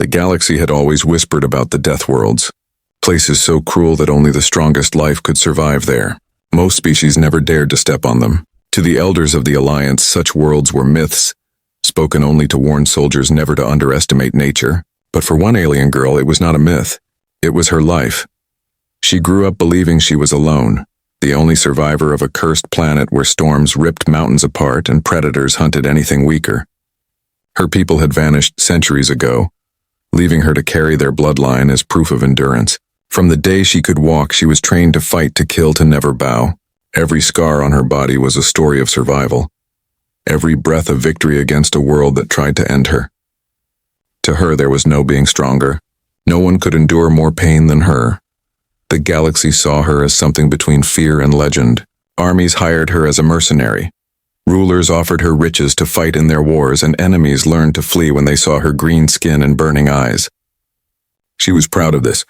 The galaxy had always whispered about the Deathworlds, places so cruel that only the strongest life could survive there. Most species never dared to step on them. To the elders of the Alliance, such worlds were myths, spoken only to warn soldiers never to underestimate nature. But for one alien girl, it was not a myth. It was her life. She grew up believing she was alone, the only survivor of a cursed planet where storms ripped mountains apart and predators hunted anything weaker. Her people had vanished centuries ago, leaving her to carry their bloodline as proof of endurance. From the day she could walk, she was trained to fight, to kill, to never bow. Every scar on her body was a story of survival. Every breath of victory against a world that tried to end her. To her, there was no being stronger. No one could endure more pain than her. The galaxy saw her as something between fear and legend. Armies hired her as a mercenary. Rulers offered her riches to fight in their wars, and enemies learned to flee when they saw her green skin and burning eyes. She was proud of this.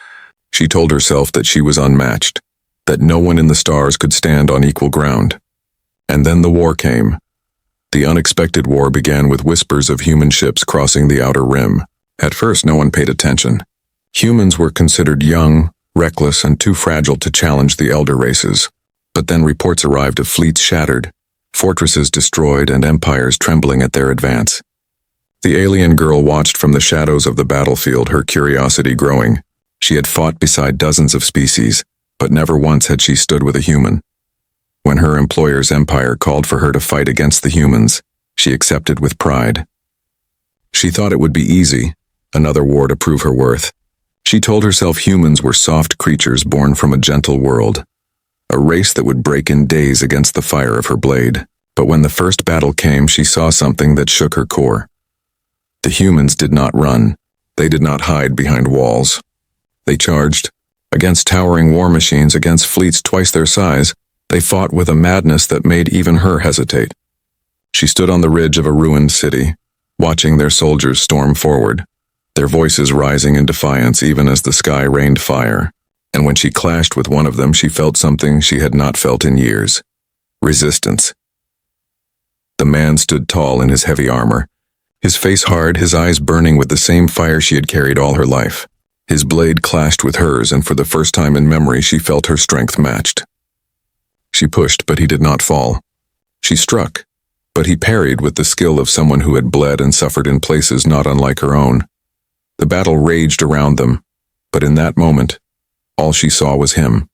She told herself that she was unmatched, that no one in the stars could stand on equal ground. And then the war came. The unexpected war began with whispers of human ships crossing the outer rim. At first, no one paid attention. Humans were considered young, reckless, and too fragile to challenge the elder races. But then reports arrived of fleets shattered, fortresses destroyed, and empires trembling at their advance. The alien girl watched from the shadows of the battlefield, her curiosity growing. She had fought beside dozens of species, but never once had she stood with a human. When her employer's empire called for her to fight against the humans, she accepted with pride. She thought it would be easy, another war to prove her worth. She told herself humans were soft creatures born from a gentle world, a race that would break in days against the fire of her blade. But when the first battle came, she saw something that shook her core. The humans did not run. They did not hide behind walls. They charged. Against towering war machines, against fleets twice their size, they fought with a madness that made even her hesitate. She stood on the ridge of a ruined city, watching their soldiers storm forward, their voices rising in defiance even as the sky rained fire. And when she clashed with one of them, she felt something she had not felt in years: resistance. The man stood tall in his heavy armor, his face hard, his eyes burning with the same fire she had carried all her life. His blade clashed with hers, and for the first time in memory, she felt her strength matched. She pushed, but he did not fall. She struck, but he parried with the skill of someone who had bled and suffered in places not unlike her own. The battle raged around them, but in that moment, all she saw was him.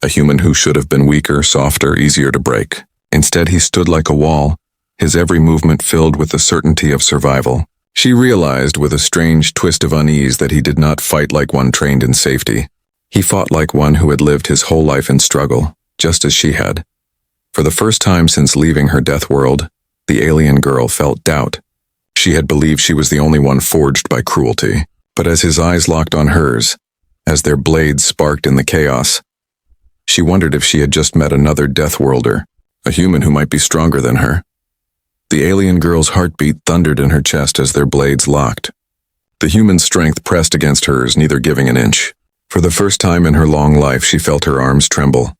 A human who should have been weaker, softer, easier to break. Instead, he stood like a wall, his every movement filled with the certainty of survival. She realized with a strange twist of unease that he did not fight like one trained in safety. He fought like one who had lived his whole life in struggle, just as she had. For the first time since leaving her death world, the alien girl felt doubt. She had believed she was the only one forged by cruelty. But as his eyes locked on hers, as their blades sparked in the chaos, she wondered if she had just met another Deathworlder, a human who might be stronger than her. The alien girl's heartbeat thundered in her chest as their blades locked. The human's strength pressed against hers, neither giving an inch. For the first time in her long life, she felt her arms tremble,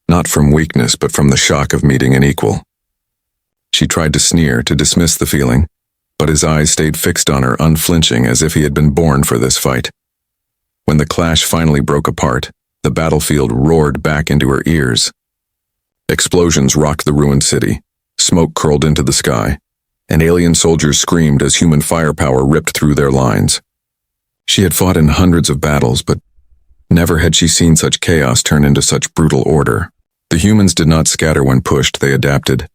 not from weakness, but from the shock of meeting an equal. She tried to sneer, to dismiss the feeling, but his eyes stayed fixed on her, unflinching, as if he had been born for this fight. When the clash finally broke apart, the battlefield roared back into her ears. Explosions rocked the ruined city. Smoke curled into the sky, and alien soldiers screamed as human firepower ripped through their lines. She had fought in hundreds of battles, but never had she seen such chaos turn into such brutal order. The humans did not scatter when pushed, they adapted.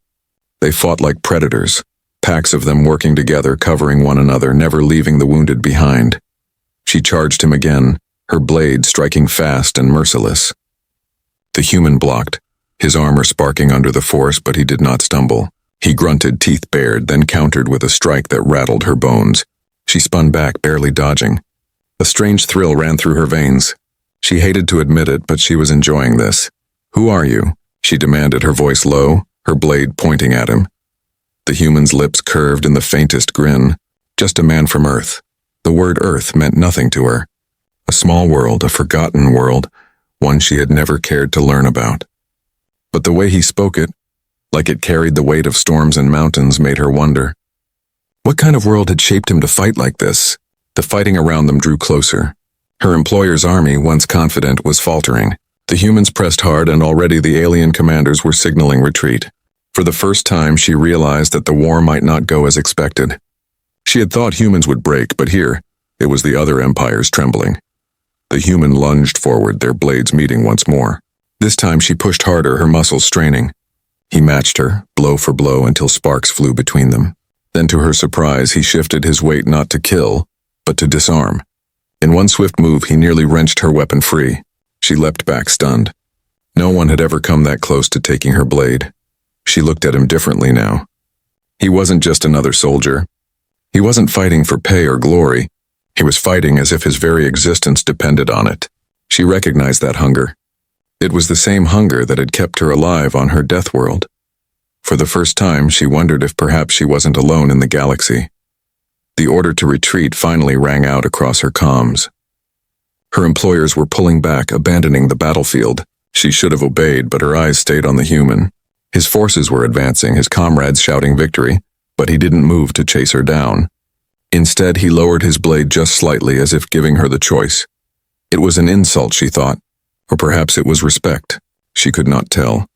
They fought like predators, packs of them working together, covering one another, never leaving the wounded behind. She charged him again, her blade striking fast and merciless. The human blocked, his armor sparking under the force, but he did not stumble. He grunted, teeth bared, then countered with a strike that rattled her bones. She spun back, barely dodging. A strange thrill ran through her veins. She hated to admit it, but she was enjoying this. "Who are you?" she demanded, her voice low, her blade pointing at him. The human's lips curved in the faintest grin. Just a man from Earth. The word Earth meant nothing to her. A small world, a forgotten world, one she had never cared to learn about. But the way he spoke it, like it carried the weight of storms and mountains, made her wonder. What kind of world had shaped him to fight like this? The fighting around them drew closer. Her employer's army, once confident, was faltering. The humans pressed hard, and already the alien commanders were signaling retreat. For the first time, she realized that the war might not go as expected. She had thought humans would break, but here, it was the other empires trembling. The human lunged forward, their blades meeting once more. This time she pushed harder, her muscles straining. He matched her, blow for blow, until sparks flew between them. Then, to her surprise, he shifted his weight not to kill, but to disarm. In one swift move, he nearly wrenched her weapon free. She leapt back, stunned. No one had ever come that close to taking her blade. She looked at him differently now. He wasn't just another soldier. He wasn't fighting for pay or glory. He was fighting as if his very existence depended on it. She recognized that hunger. It was the same hunger that had kept her alive on her Deathworld. For the first time, she wondered if perhaps she wasn't alone in the galaxy. The order to retreat finally rang out across her comms. Her employers were pulling back, abandoning the battlefield. She should have obeyed, but her eyes stayed on the human. His forces were advancing, his comrades shouting victory, but he didn't move to chase her down. Instead, he lowered his blade just slightly, as if giving her the choice. It was an insult, she thought, or perhaps it was respect. She could not tell.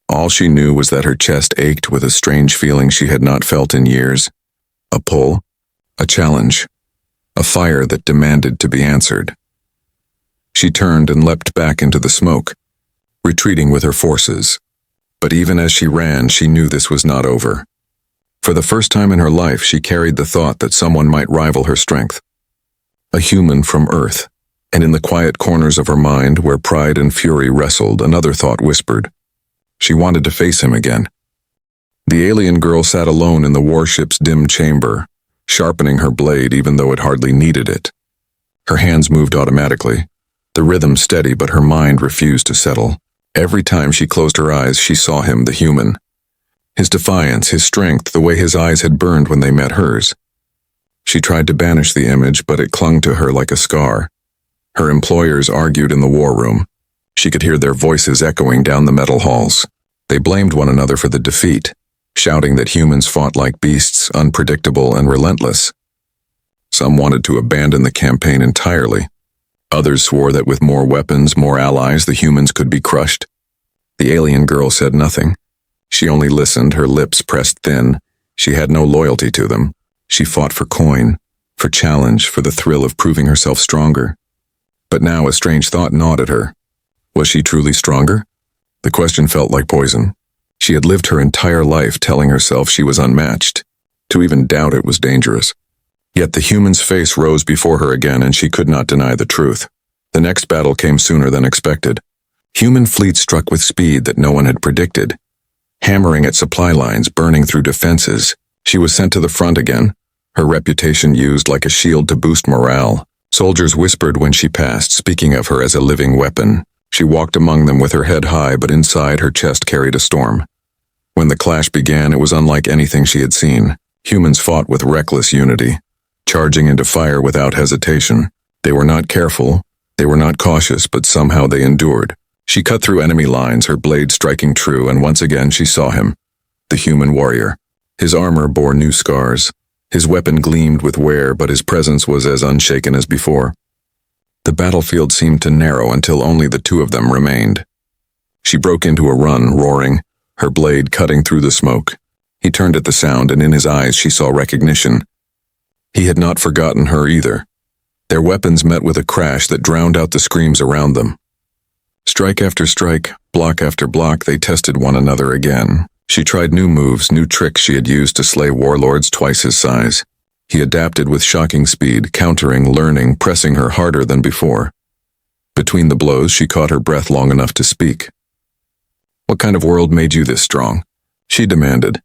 All she knew was that her chest ached with a strange feeling she had not felt in years. A pull, a challenge, a fire that demanded to be answered. She turned and leapt back into the smoke, retreating with her forces. But even as she ran, she knew this was not over. For the first time in her life, she carried the thought that someone might rival her strength. A human from Earth, and in the quiet corners of her mind, where pride and fury wrestled, another thought whispered. She wanted to face him again. The alien girl sat alone in the warship's dim chamber, sharpening her blade even though it hardly needed it. Her hands moved automatically, the rhythm steady, but her mind refused to settle. Every time she closed her eyes, she saw him, the human. His defiance, his strength, the way his eyes had burned when they met hers. She tried to banish the image, but it clung to her like a scar. Her employers argued in the war room. She could hear their voices echoing down the metal halls. They blamed one another for the defeat, shouting that humans fought like beasts, unpredictable and relentless. Some wanted to abandon the campaign entirely. Others swore that with more weapons, more allies, the humans could be crushed. The alien girl said nothing. She only listened, her lips pressed thin. She had no loyalty to them. She fought for coin, for challenge, for the thrill of proving herself stronger. But now a strange thought gnawed at her. Was she truly stronger? The question felt like poison. She had lived her entire life telling herself she was unmatched. To even doubt it was dangerous. Yet the human's face rose before her again, and she could not deny the truth. The next battle came sooner than expected. Human fleets struck with speed that no one had predicted. Hammering at supply lines, burning through defenses, she was sent to the front again, her reputation used like a shield to boost morale. Soldiers whispered when she passed, speaking of her as a living weapon. She walked among them with her head high, but inside her chest carried a storm. When the clash began, it was unlike anything she had seen. Humans fought with reckless unity, charging into fire without hesitation. They were not careful, they were not cautious, but somehow they endured. She cut through enemy lines, her blade striking true, and once again she saw him, the human warrior. His armor bore new scars. His weapon gleamed with wear, but his presence was as unshaken as before. The battlefield seemed to narrow until only the two of them remained. She broke into a run, roaring, her blade cutting through the smoke. He turned at the sound, and in his eyes she saw recognition. He had not forgotten her either. Their weapons met with a crash that drowned out the screams around them. Strike after strike, block after block, they tested one another again. She tried new moves, new tricks she had used to slay warlords twice his size. He adapted with shocking speed, countering, learning, pressing her harder than before. Between the blows, she caught her breath long enough to speak. "What kind of world made you this strong?" she demanded.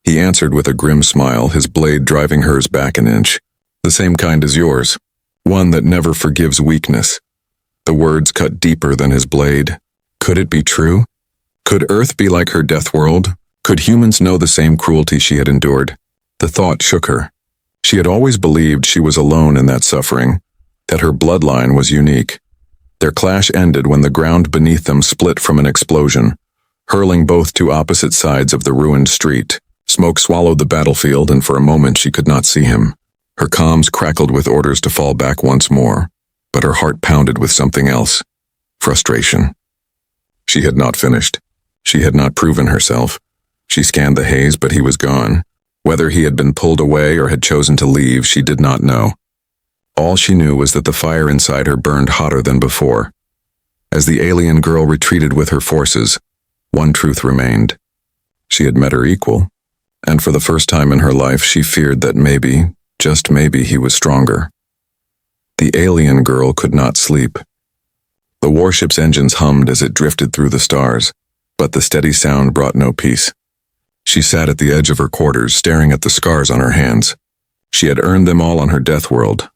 He answered with a grim smile, his blade driving hers back an inch. "The same kind as yours. One that never forgives weakness." The words cut deeper than his blade. Could it be true? Could Earth be like her Deathworld? Could humans know the same cruelty she had endured? The thought shook her. She had always believed she was alone in that suffering, that her bloodline was unique. Their clash ended when the ground beneath them split from an explosion, hurling both to opposite sides of the ruined street. Smoke swallowed the battlefield, and for a moment she could not see him. Her comms crackled with orders to fall back once more, but her heart pounded with something else. Frustration. She had not finished. She had not proven herself. She scanned the haze, but he was gone. Whether he had been pulled away or had chosen to leave, she did not know. All she knew was that the fire inside her burned hotter than before. As the alien girl retreated with her forces, one truth remained. She had met her equal, and for the first time in her life she feared that maybe, just maybe, he was stronger. The alien girl could not sleep. The warship's engines hummed as it drifted through the stars, but the steady sound brought no peace. She sat at the edge of her quarters, staring at the scars on her hands. She had earned them all on her Deathworld,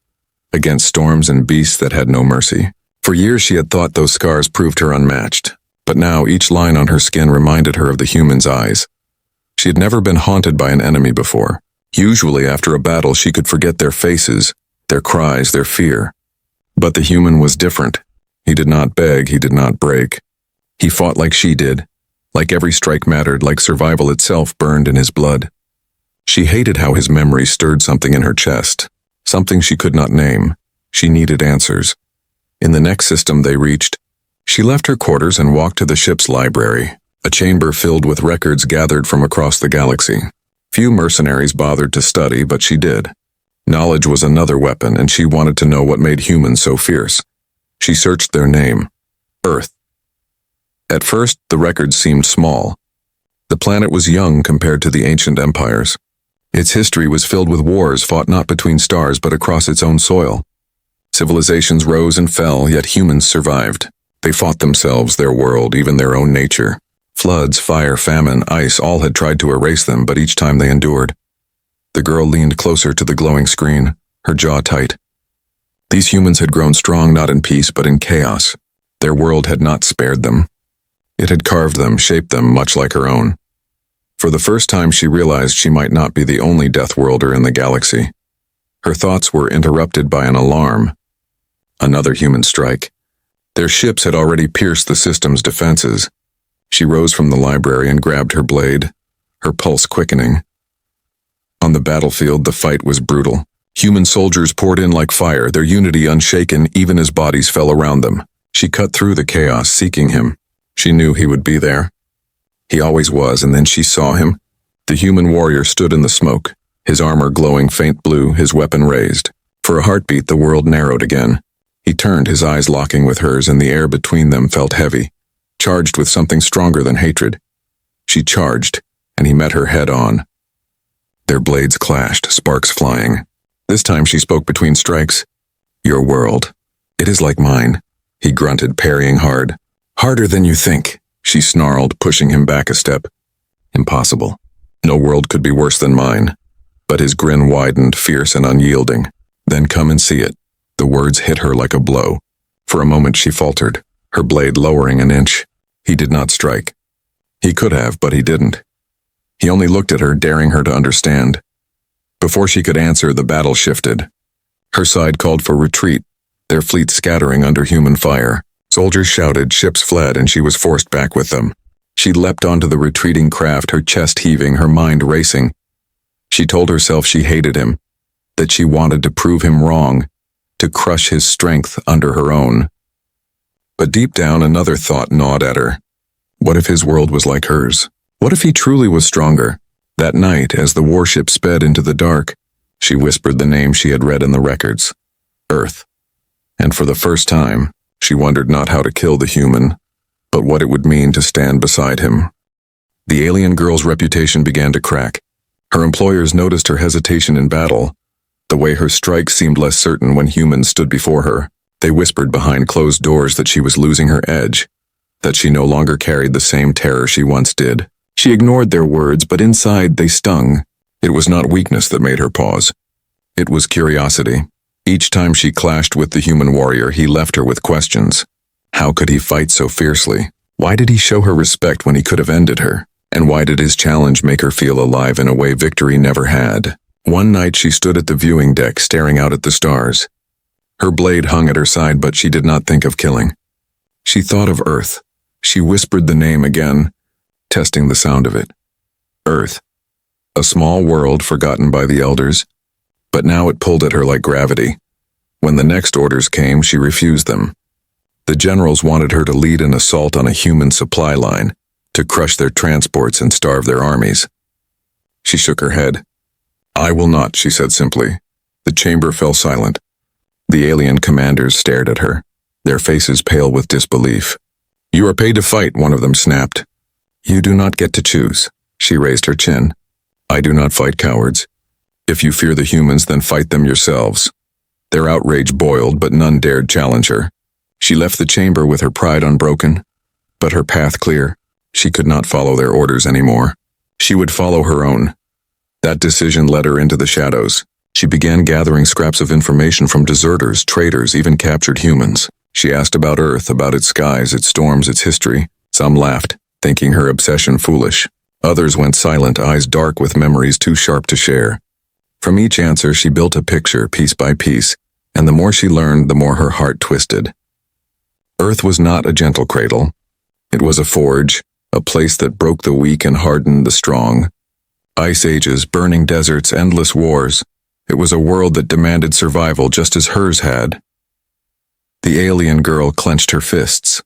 against storms and beasts that had no mercy. For years she had thought those scars proved her unmatched, but now each line on her skin reminded her of the human's eyes. She had never been haunted by an enemy before. Usually after a battle she could forget their faces, their cries, their fear. But the human was different. He did not beg, he did not break. He fought like she did. Like every strike mattered, like survival itself burned in his blood. She hated how his memory stirred something in her chest, something she could not name. She needed answers. In the next system they reached, she left her quarters and walked to the ship's library, a chamber filled with records gathered from across the galaxy. Few mercenaries bothered to study, but she did. Knowledge was another weapon, and she wanted to know what made humans so fierce. She searched their name, Earth. At first, the records seemed small. The planet was young compared to the ancient empires. Its history was filled with wars fought not between stars but across its own soil. Civilizations rose and fell, yet humans survived. They fought themselves, their world, even their own nature. Floods, fire, famine, ice, all had tried to erase them, but each time they endured. The girl leaned closer to the glowing screen, her jaw tight. These humans had grown strong not in peace but in chaos. Their world had not spared them. It had carved them, shaped them, much like her own. For the first time she realized she might not be the only Deathworlder in the galaxy. Her thoughts were interrupted by an alarm. Another human strike. Their ships had already pierced the system's defenses. She rose from the library and grabbed her blade, her pulse quickening. On the battlefield, the fight was brutal. Human soldiers poured in like fire, their unity unshaken even as bodies fell around them. She cut through the chaos, seeking him. She knew he would be there. He always was, and then she saw him. The human warrior stood in the smoke, his armor glowing faint blue, his weapon raised. For a heartbeat, the world narrowed again. He turned, his eyes locking with hers, and the air between them felt heavy, charged with something stronger than hatred. She charged, and he met her head on. Their blades clashed, sparks flying. This time she spoke between strikes. "Your world. It is like mine," he grunted, parrying hard. "Harder than you think," she snarled, pushing him back a step. "Impossible. No world could be worse than mine." But his grin widened, fierce and unyielding. "Then come and see it." The words hit her like a blow. For a moment she faltered, her blade lowering an inch. He did not strike. He could have, but he didn't. He only looked at her, daring her to understand. Before she could answer, the battle shifted. Her side called for retreat, their fleet scattering under human fire. Soldiers shouted, ships fled, and she was forced back with them. She leapt onto the retreating craft, her chest heaving, her mind racing. She told herself she hated him, that she wanted to prove him wrong, to crush his strength under her own. But deep down, another thought gnawed at her. What if his world was like hers? What if he truly was stronger? That night, as the warship sped into the dark, she whispered the name she had read in the records, Earth. And for the first time, she wondered not how to kill the human, but what it would mean to stand beside him. The alien girl's reputation began to crack. Her employers noticed her hesitation in battle, the way her strikes seemed less certain when humans stood before her. They whispered behind closed doors that she was losing her edge, that she no longer carried the same terror she once did. She ignored their words, but inside they stung. It was not weakness that made her pause. It was curiosity. Each time she clashed with the human warrior, he left her with questions. How could he fight so fiercely? Why did he show her respect when he could have ended her? And why did his challenge make her feel alive in a way victory never had? One night she stood at the viewing deck, staring out at the stars. Her blade hung at her side, but she did not think of killing. She thought of Earth. She whispered the name again, testing the sound of it. Earth. A small world forgotten by the elders, but now it pulled at her like gravity. When the next orders came, she refused them. The generals wanted her to lead an assault on a human supply line, to crush their transports and starve their armies. She shook her head. "I will not," she said simply. The chamber fell silent. The alien commanders stared at her, their faces pale with disbelief. "You are paid to fight," one of them snapped. "You do not get to choose." She raised her chin. "I do not fight cowards. If you fear the humans, then fight them yourselves." Their outrage boiled, but none dared challenge her. She left the chamber with her pride unbroken, but her path clear. She could not follow their orders anymore. She would follow her own. That decision led her into the shadows. She began gathering scraps of information from deserters, traitors, even captured humans. She asked about Earth, about its skies, its storms, its history. Some laughed, thinking her obsession foolish. Others went silent, eyes dark with memories too sharp to share. From each answer, she built a picture, piece by piece, and the more she learned, the more her heart twisted. Earth was not a gentle cradle. It was a forge, a place that broke the weak and hardened the strong. Ice ages, burning deserts, endless wars. It was a world that demanded survival just as hers had. The alien girl clenched her fists.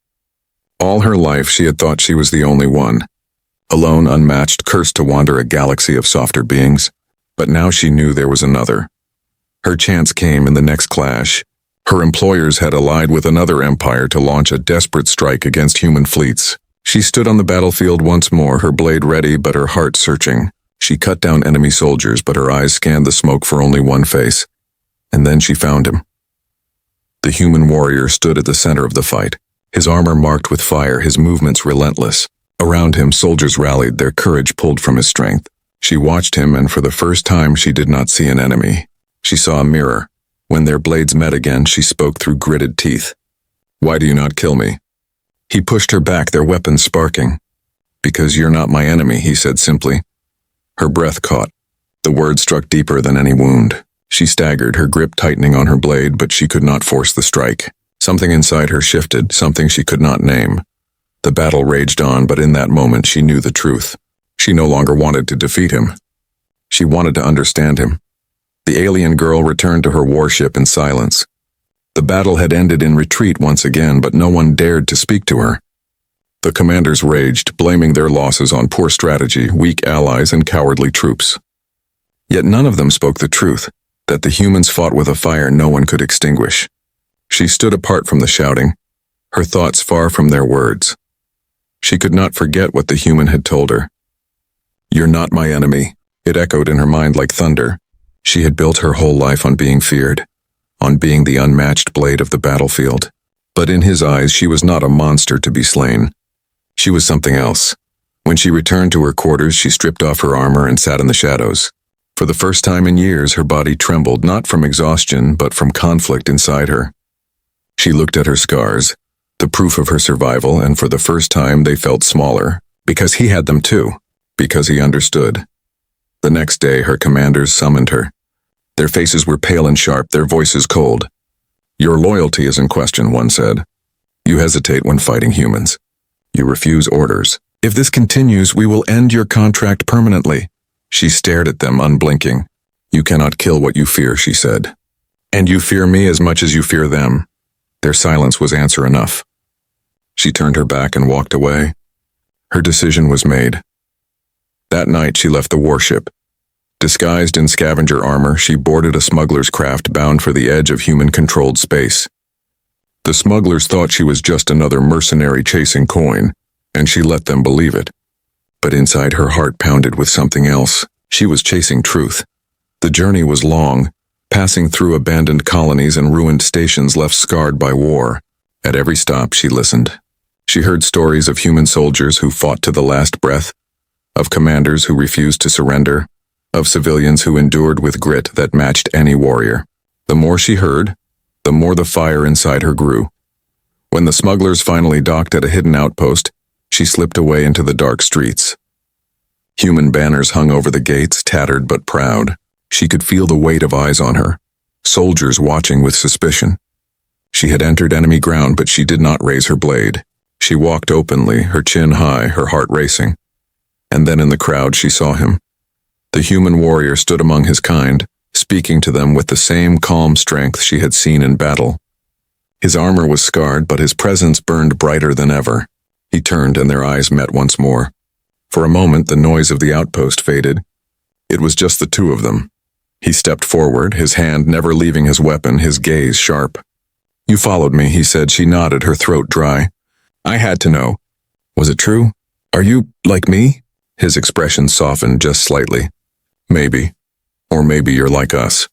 All her life she had thought she was the only one. Alone, unmatched, cursed to wander a galaxy of softer beings. But now she knew there was another. Her chance came in the next clash. Her employers had allied with another empire to launch a desperate strike against human fleets. She stood on the battlefield once more, her blade ready but her heart searching. She cut down enemy soldiers, but her eyes scanned the smoke for only one face. And then she found him. The human warrior stood at the center of the fight, his armor marked with fire, his movements relentless. Around him, soldiers rallied, their courage pulled from his strength. She watched him, and for the first time she did not see an enemy. She saw a mirror. When their blades met again, she spoke through gritted teeth. "Why do you not kill me?" He pushed her back, their weapons sparking. "Because you're not my enemy," he said simply. Her breath caught. The word struck deeper than any wound. She staggered, her grip tightening on her blade, but she could not force the strike. Something inside her shifted, something she could not name. The battle raged on, but in that moment she knew the truth. She no longer wanted to defeat him. She wanted to understand him. The alien girl returned to her warship in silence. The battle had ended in retreat once again, but no one dared to speak to her. The commanders raged, blaming their losses on poor strategy, weak allies, and cowardly troops. Yet none of them spoke the truth, that the humans fought with a fire no one could extinguish. She stood apart from the shouting, her thoughts far from their words. She could not forget what the human had told her. "You're not my enemy," it echoed in her mind like thunder. She had built her whole life on being feared, on being the unmatched blade of the battlefield. But in his eyes, she was not a monster to be slain. She was something else. When she returned to her quarters, she stripped off her armor and sat in the shadows. For the first time in years, her body trembled, not from exhaustion, but from conflict inside her. She looked at her scars, the proof of her survival, and for the first time they felt smaller, because he had them too, because he understood. The next day, her commanders summoned her. Their faces were pale and sharp, their voices cold. "Your loyalty is in question," one said. "You hesitate when fighting humans. You refuse orders. If this continues, we will end your contract permanently." She stared at them, unblinking. "You cannot kill what you fear," she said. "And you fear me as much as you fear them." Their silence was answer enough. She turned her back and walked away. Her decision was made. That night she left the warship. Disguised in scavenger armor, she boarded a smuggler's craft bound for the edge of human-controlled space. The smugglers thought she was just another mercenary chasing coin, and she let them believe it. But inside her heart pounded with something else. She was chasing truth. The journey was long, passing through abandoned colonies and ruined stations left scarred by war. At every stop she listened. She heard stories of human soldiers who fought to the last breath, of commanders who refused to surrender, of civilians who endured with grit that matched any warrior. The more she heard, the more the fire inside her grew. When the smugglers finally docked at a hidden outpost, she slipped away into the dark streets. Human banners hung over the gates, tattered but proud. She could feel the weight of eyes on her, soldiers watching with suspicion. She had entered enemy ground, but she did not raise her blade. She walked openly, her chin high, her heart racing. And then in the crowd she saw him. The human warrior stood among his kind, speaking to them with the same calm strength she had seen in battle. His armor was scarred, but his presence burned brighter than ever. He turned and their eyes met once more. For a moment, the noise of the outpost faded. It was just the two of them. He stepped forward, his hand never leaving his weapon, his gaze sharp. "You followed me," he said. She nodded, her throat dry. "I had to know. Was it true? Are you like me?" His expression softened just slightly. "Maybe. Or maybe you're like us."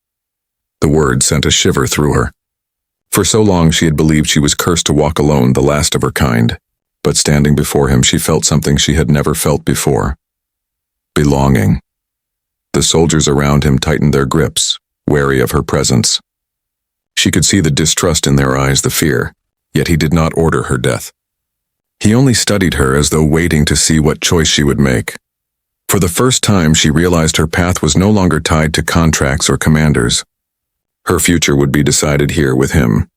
The word sent a shiver through her. For so long she had believed she was cursed to walk alone, the last of her kind. But standing before him, she felt something she had never felt before. Belonging. The soldiers around him tightened their grips, wary of her presence. She could see the distrust in their eyes, the fear, yet he did not order her death. He only studied her as though waiting to see what choice she would make. For the first time, she realized her path was no longer tied to contracts or commanders. Her future would be decided here with him.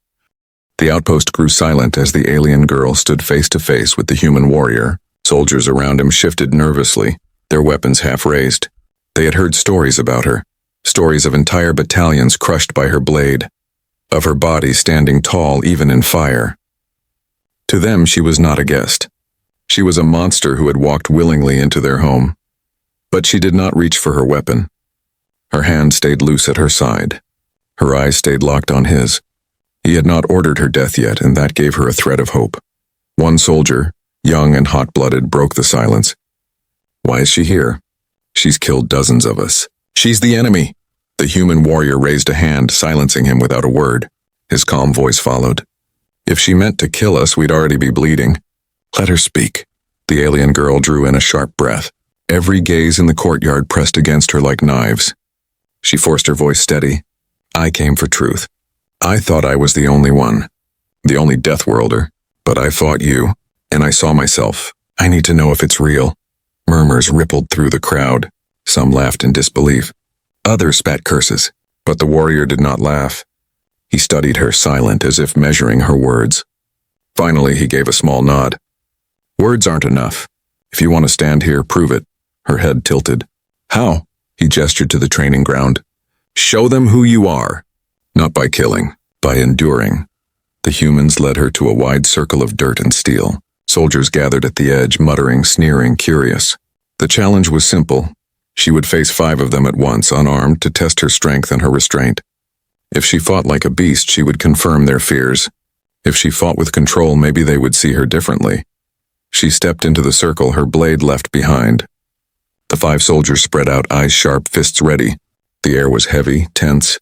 The outpost grew silent as the alien girl stood face to face with the human warrior. Soldiers around him shifted nervously, their weapons half raised. They had heard stories about her, stories of entire battalions crushed by her blade, of her body standing tall even in fire. To them, she was not a guest. She was a monster who had walked willingly into their home. But she did not reach for her weapon. Her hand stayed loose at her side. Her eyes stayed locked on his. He had not ordered her death yet, and that gave her a thread of hope. One soldier, young and hot-blooded, broke the silence. "Why is she here?" "She's killed dozens of us. She's the enemy." The human warrior raised a hand, silencing him without a word. His calm voice followed. "If she meant to kill us, we'd already be bleeding." "Let her speak." The alien girl drew in a sharp breath. Every gaze in the courtyard pressed against her like knives. She forced her voice steady. "I came for truth. I thought I was the only one, the only Deathworlder, but I fought you, and I saw myself. I need to know if it's real." Murmurs rippled through the crowd. Some laughed in disbelief. Others spat curses, but the warrior did not laugh. He studied her, silent, as if measuring her words. Finally, he gave a small nod. "Words aren't enough. If you want to stand here, prove it." Her head tilted. "How?" He gestured to the training ground. "Show them who you are. Not by killing, by enduring." The humans led her to a wide circle of dirt and steel. Soldiers gathered at the edge, muttering, sneering, curious. The challenge was simple. She would face 5 of them at once, unarmed, to test her strength and her restraint. If she fought like a beast, she would confirm their fears. If she fought with control, maybe they would see her differently. She stepped into the circle, her blade left behind. The 5 soldiers spread out, eyes sharp, fists ready. The air was heavy, tense.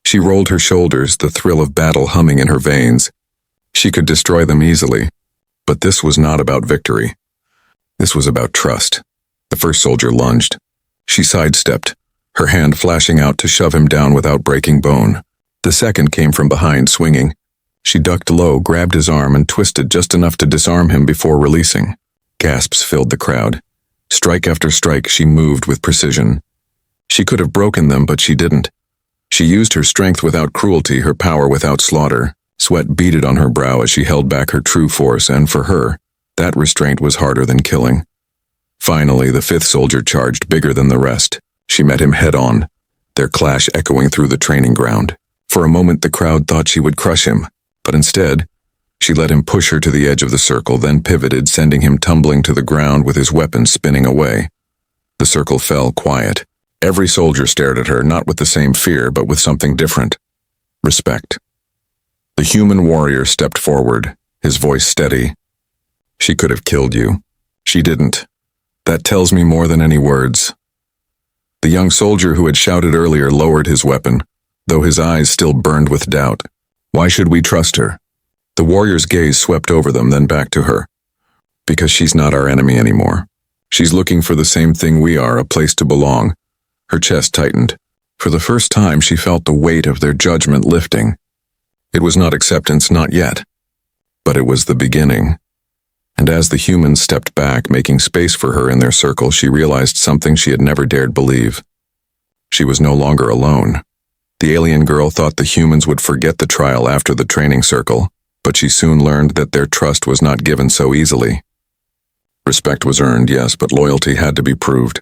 She rolled her shoulders, the thrill of battle humming in her veins. She could destroy them easily. But this was not about victory. This was about trust. The first soldier lunged. She sidestepped, her hand flashing out to shove him down without breaking bone. The second came from behind, swinging. She ducked low, grabbed his arm, and twisted just enough to disarm him before releasing. Gasps filled the crowd. Strike after strike, she moved with precision. She could have broken them, but she didn't. She used her strength without cruelty, her power without slaughter. Sweat beaded on her brow as she held back her true force, and for her, that restraint was harder than killing. Finally, the 5th soldier charged, bigger than the rest. She met him head-on, their clash echoing through the training ground. For a moment, the crowd thought she would crush him, but instead, she let him push her to the edge of the circle, then pivoted, sending him tumbling to the ground with his weapon spinning away. The circle fell quiet. Every soldier stared at her, not with the same fear, but with something different. Respect. The human warrior stepped forward, his voice steady. "She could have killed you. She didn't. That tells me more than any words." The young soldier who had shouted earlier lowered his weapon, though his eyes still burned with doubt. "Why should we trust her?" The warrior's gaze swept over them, then back to her. "Because she's not our enemy anymore. She's looking for the same thing we are, a place to belong." Her chest tightened. For the first time, she felt the weight of their judgment lifting. It was not acceptance, not yet. But it was the beginning. And as the humans stepped back, making space for her in their circle, she realized something she had never dared believe. She was no longer alone. The alien girl thought the humans would forget the trial after the training circle, but she soon learned that their trust was not given so easily. Respect was earned, yes, but loyalty had to be proved.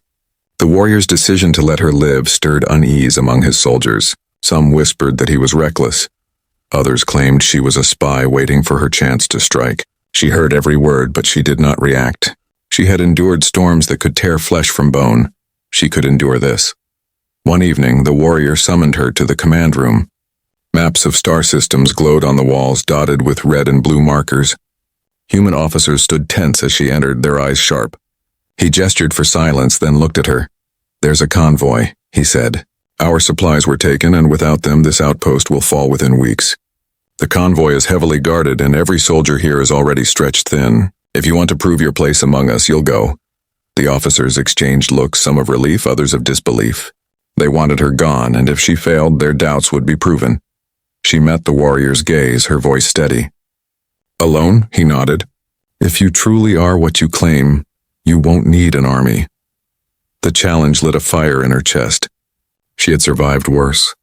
The warrior's decision to let her live stirred unease among his soldiers. Some whispered that he was reckless. Others claimed she was a spy waiting for her chance to strike. She heard every word, but she did not react. She had endured storms that could tear flesh from bone. She could endure this. One evening, the warrior summoned her to the command room. Maps of star systems glowed on the walls, dotted with red and blue markers. Human officers stood tense as she entered, their eyes sharp. He gestured for silence, then looked at her. "There's a convoy," he said. "Our supplies were taken, and without them, this outpost will fall within weeks. The convoy is heavily guarded, and every soldier here is already stretched thin. If you want to prove your place among us, you'll go." The officers exchanged looks, some of relief, others of disbelief. They wanted her gone, and if she failed, their doubts would be proven. She met the warrior's gaze, her voice steady. "Alone?" he nodded. "If you truly are what you claim, you won't need an army." The challenge lit a fire in her chest. She had survived worse.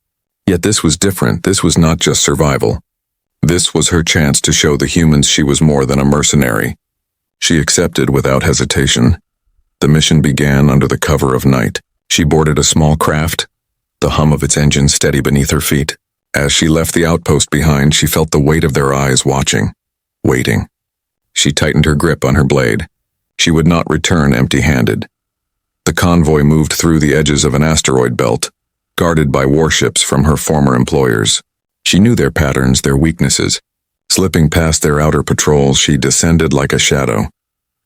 Yet this was different. This was not just survival. This was her chance to show the humans she was more than a mercenary. She accepted without hesitation. The mission began under the cover of night. She boarded a small craft, the hum of its engine steady beneath her feet. As she left the outpost behind, she felt the weight of their eyes watching, waiting. She tightened her grip on her blade. She would not return empty-handed. The convoy moved through the edges of an asteroid belt, guarded by warships from her former employers. She knew their patterns, their weaknesses. Slipping past their outer patrols, she descended like a shadow,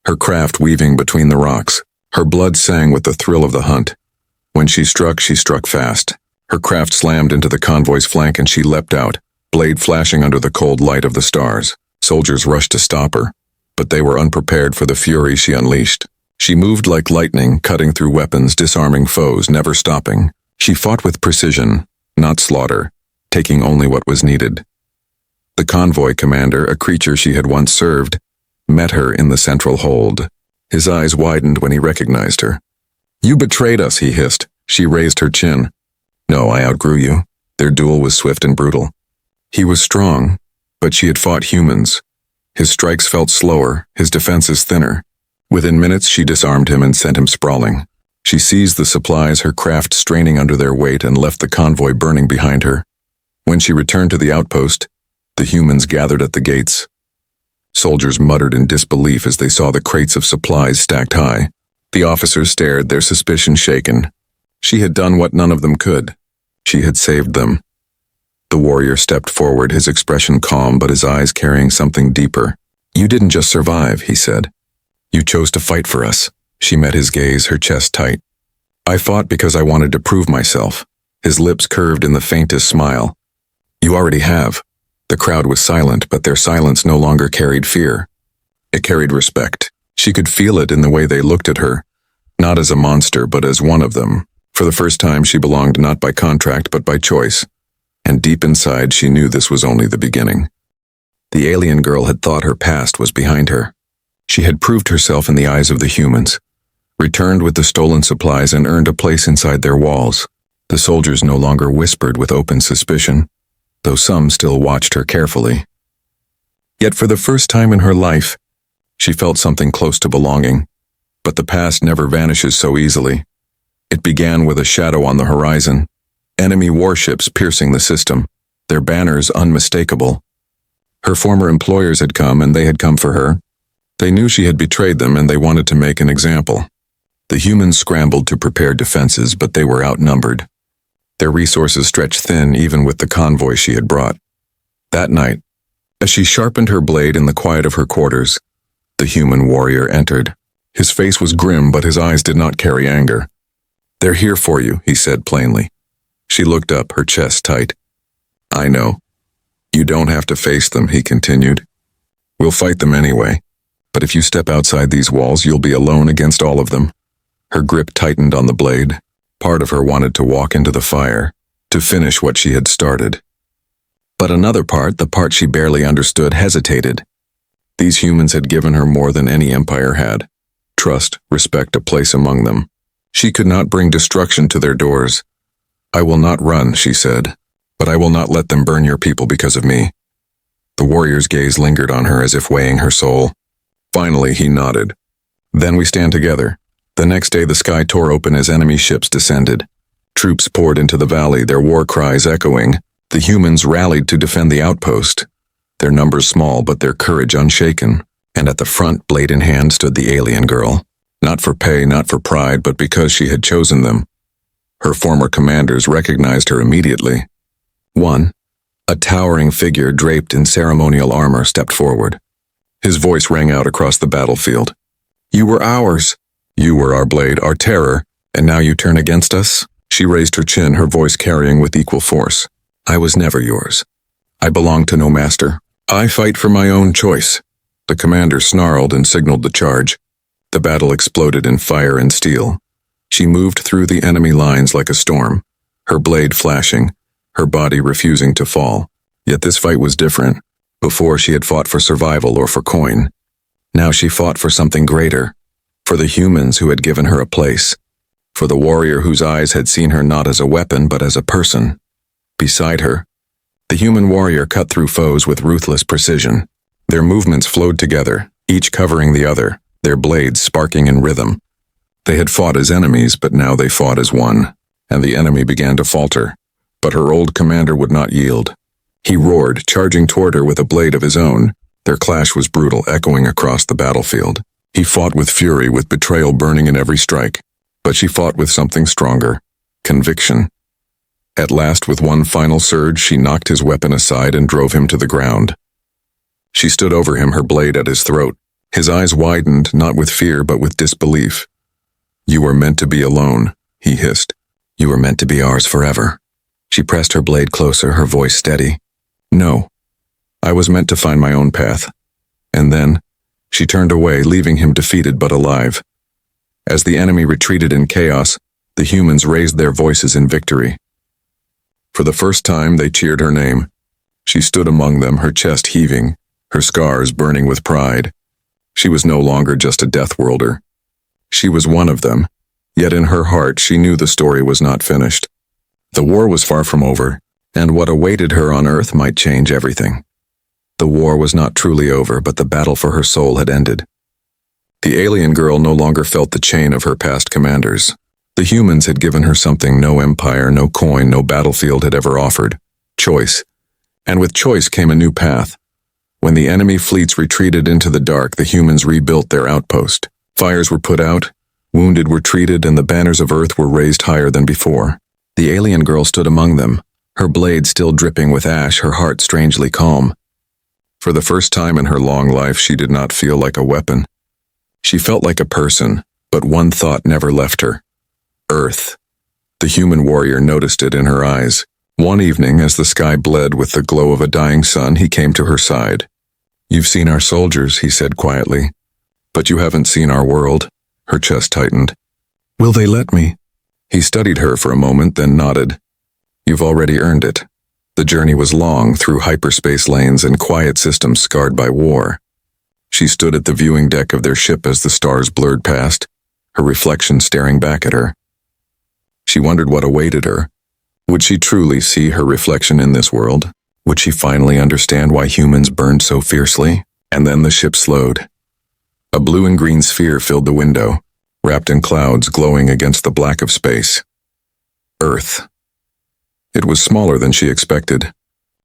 her craft weaving between the rocks. Her blood sang with the thrill of the hunt. When she struck fast. Her craft slammed into the convoy's flank and she leapt out, blade flashing under the cold light of the stars. Soldiers rushed to stop her, but they were unprepared for the fury she unleashed. She moved like lightning, cutting through weapons, disarming foes, never stopping. She fought with precision, not slaughter, taking only what was needed. The convoy commander, a creature she had once served, met her in the central hold. His eyes widened when he recognized her. "You betrayed us," he hissed. She raised her chin. "No, I outgrew you." Their duel was swift and brutal. He was strong, but she had fought humans. His strikes felt slower, his defenses thinner. Within minutes, she disarmed him and sent him sprawling. She seized the supplies, her craft straining under their weight, and left the convoy burning behind her. When she returned to the outpost, the humans gathered at the gates. Soldiers muttered in disbelief as they saw the crates of supplies stacked high. The officers stared, their suspicion shaken. She had done what none of them could. She had saved them. The warrior stepped forward, his expression calm but his eyes carrying something deeper. "You didn't just survive," he said. "You chose to fight for us." She met his gaze, her chest tight. "I fought because I wanted to prove myself." His lips curved in the faintest smile. "You already have." The crowd was silent, but their silence no longer carried fear. It carried respect. She could feel it in the way they looked at her, not as a monster, but as one of them. For the first time, she belonged not by contract, but by choice. And deep inside, she knew this was only the beginning. The alien girl had thought her past was behind her. She had proved herself in the eyes of the humans, returned with the stolen supplies and earned a place inside their walls. The soldiers no longer whispered with open suspicion, though some still watched her carefully. Yet for the first time in her life, she felt something close to belonging. But the past never vanishes so easily. It began with a shadow on the horizon, enemy warships piercing the system, their banners unmistakable. Her former employers had come, and they had come for her. They knew she had betrayed them, and they wanted to make an example. The humans scrambled to prepare defenses, but they were outnumbered. Their resources stretched thin even with the convoy she had brought. That night, as she sharpened her blade in the quiet of her quarters, the human warrior entered. His face was grim, but his eyes did not carry anger. "They're here for you," he said plainly. She looked up, her chest tight. "I know. You don't have to face them," he continued. "We'll fight them anyway. But if you step outside these walls, you'll be alone against all of them." Her grip tightened on the blade. Part of her wanted to walk into the fire, to finish what she had started. But another part, the part she barely understood, hesitated. These humans had given her more than any empire had. Trust, respect, a place among them. She could not bring destruction to their doors. "I will not run," she said, "but I will not let them burn your people because of me." The warrior's gaze lingered on her as if weighing her soul. Finally, he nodded. "Then we stand together. The next day the sky tore open as enemy ships descended. Troops poured into the valley, their war cries echoing. The humans rallied to defend the outpost. Their numbers small, but their courage unshaken. And at the front, blade in hand, stood the alien girl. Not for pay, not for pride, but because she had chosen them. Her former commanders recognized her immediately. One, a towering figure draped in ceremonial armor, stepped forward. His voice rang out across the battlefield. "You were ours. You were our blade, our terror, and now you turn against us?" She raised her chin, her voice carrying with equal force. "I was never yours. I belong to no master. I fight for my own choice." The commander snarled and signaled the charge. The battle exploded in fire and steel. She moved through the enemy lines like a storm, her blade flashing, her body refusing to fall. Yet this fight was different. Before she had fought for survival or for coin. Now she fought for something greater. For the humans who had given her a place. For the warrior whose eyes had seen her not as a weapon but as a person. Beside her, the human warrior cut through foes with ruthless precision. Their movements flowed together, each covering the other, their blades sparking in rhythm. They had fought as enemies, but now they fought as one, and the enemy began to falter. But her old commander would not yield. He roared, charging toward her with a blade of his own. Their clash was brutal, echoing across the battlefield. He fought with fury, with betrayal burning in every strike. But she fought with something stronger, conviction. At last, with one final surge, she knocked his weapon aside and drove him to the ground. She stood over him, her blade at his throat. His eyes widened, not with fear, but with disbelief. "You were meant to be alone," he hissed. "You were meant to be ours forever." She pressed her blade closer, her voice steady. "No. I was meant to find my own path." And then, she turned away, leaving him defeated but alive. As the enemy retreated in chaos, the humans raised their voices in victory. For the first time, they cheered her name. She stood among them, her chest heaving, her scars burning with pride. She was no longer just a Deathworlder. She was one of them, yet in her heart she knew the story was not finished. The war was far from over, and what awaited her on Earth might change everything. The war was not truly over, but the battle for her soul had ended. The alien girl no longer felt the chain of her past commanders. The humans had given her something no empire, no coin, no battlefield had ever offered. Choice. And with choice came a new path. When the enemy fleets retreated into the dark, the humans rebuilt their outpost. Fires were put out, wounded were treated, and the banners of Earth were raised higher than before. The alien girl stood among them, her blade still dripping with ash, her heart strangely calm. For the first time in her long life, she did not feel like a weapon. She felt like a person, but one thought never left her. Earth. The human warrior noticed it in her eyes. One evening, as the sky bled with the glow of a dying sun, he came to her side. "You've seen our soldiers," he said quietly. "But you haven't seen our world." Her chest tightened. "Will they let me?" He studied her for a moment, then nodded. "You've already earned it." The journey was long, through hyperspace lanes and quiet systems scarred by war. She stood at the viewing deck of their ship as the stars blurred past, her reflection staring back at her. She wondered what awaited her. Would she truly see her reflection in this world? Would she finally understand why humans burned so fiercely? And then the ship slowed. A blue and green sphere filled the window, wrapped in clouds glowing against the black of space. Earth. It was smaller than she expected.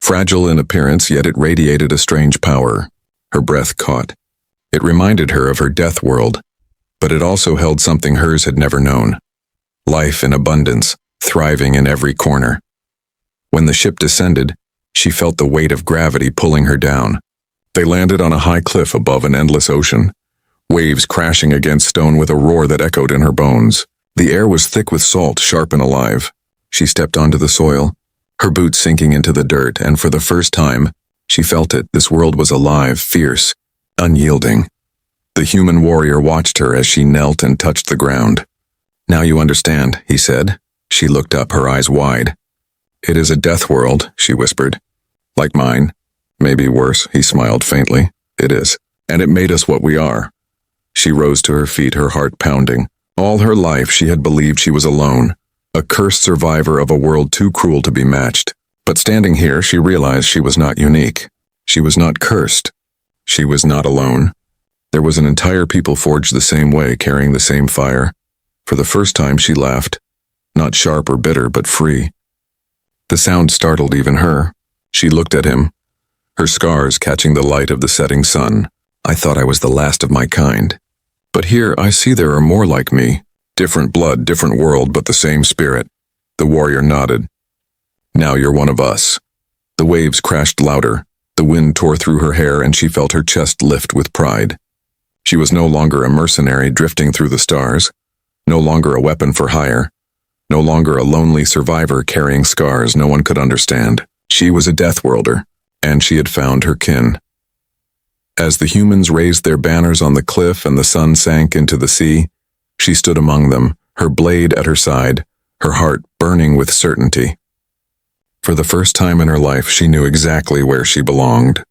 Fragile in appearance, yet it radiated a strange power. Her breath caught. It reminded her of her death world, but it also held something hers had never known. Life in abundance, thriving in every corner. When the ship descended, she felt the weight of gravity pulling her down. They landed on a high cliff above an endless ocean, waves crashing against stone with a roar that echoed in her bones. The air was thick with salt, sharp and alive. She stepped onto the soil, her boots sinking into the dirt, and for the first time, she felt it. This world was alive, fierce, unyielding. The human warrior watched her as she knelt and touched the ground. "Now you understand," he said. She looked up, her eyes wide. "It is a death world," she whispered. "Like mine. Maybe worse," he smiled faintly. "It is. And it made us what we are." She rose to her feet, her heart pounding. All her life she had believed she was alone, a cursed survivor of a world too cruel to be matched. But standing here, she realized she was not unique. She was not cursed. She was not alone. There was an entire people forged the same way, carrying the same fire, For the first time she laughed, not sharp or bitter, but free. The sound startled even her. She looked at him, her scars catching the light of the setting sun. I thought I was the last of my kind. But here I see there are more like me. Different blood, different world, but the same spirit. The warrior nodded. Now you're one of us. The waves crashed louder. The wind tore through her hair and she felt her chest lift with pride. She was no longer a mercenary drifting through the stars. No longer a weapon for hire. No longer a lonely survivor carrying scars no one could understand. She was a Deathworlder, and she had found her kin. As the humans raised their banners on the cliff and the sun sank into the sea, she stood among them, her blade at her side, her heart burning with certainty. For the first time in her life, she knew exactly where she belonged.